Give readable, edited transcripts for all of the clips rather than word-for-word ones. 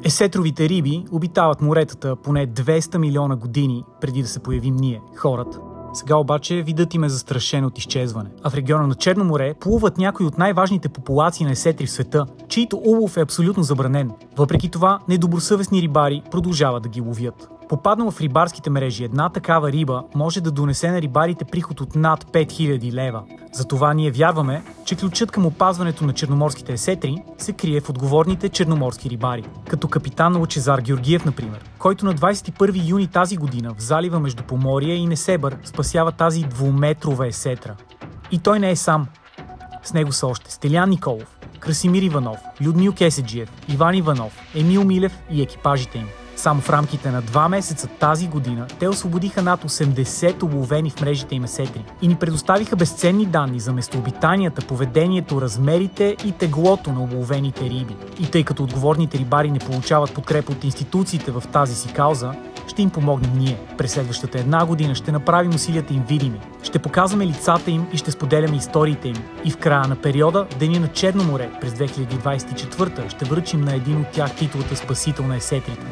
Есетровите риби обитават моретата поне 200 милиона години преди да се появим ние, хората. Сега обаче видът им е застрашен от изчезване. А в региона на Черно море плуват някои от най-важните популации на есетри в света, чието улов е абсолютно забранен. Въпреки това, недобросъвестни рибари продължават да ги ловят. Попаднала в рибарските мрежи една такава риба може да донесе на рибарите приход от над 5000 лева. Затова ние вярваме, че ключът към опазването на черноморските есетри се крие в отговорните черноморски рибари. Като капитан Лъчезар Георгиев, например, който на 21 юни тази година в залива между Поморие и Несебър спасява тази 2-метрова есетра. И той не е сам. С него са още Стелян Николов, Красимир Иванов, Людмил Кеседжиев, Иван Иванов, Емил Милев и екипажите им. Само в рамките на 2 месеца тази година те освободиха над 80 уловени в мрежите им есетри и ни предоставиха безценни данни за местообитанията, поведението, размерите и теглото на уловените риби. И тъй като отговорните рибари не получават подкрепа от институциите в тази си кауза, ще им помогнем ние. През следващата една година ще направим усилията им видими. Ще показваме лицата им и ще споделяме историите им. И в края на периода, Деня на Черно море през 2024 ще връчим на един от тях титлата Спасител на есетрите.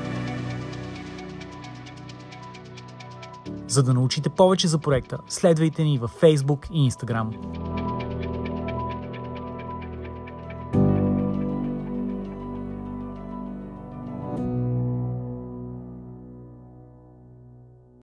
За да научите повече за проекта, следвайте ни във Facebook и Instagram.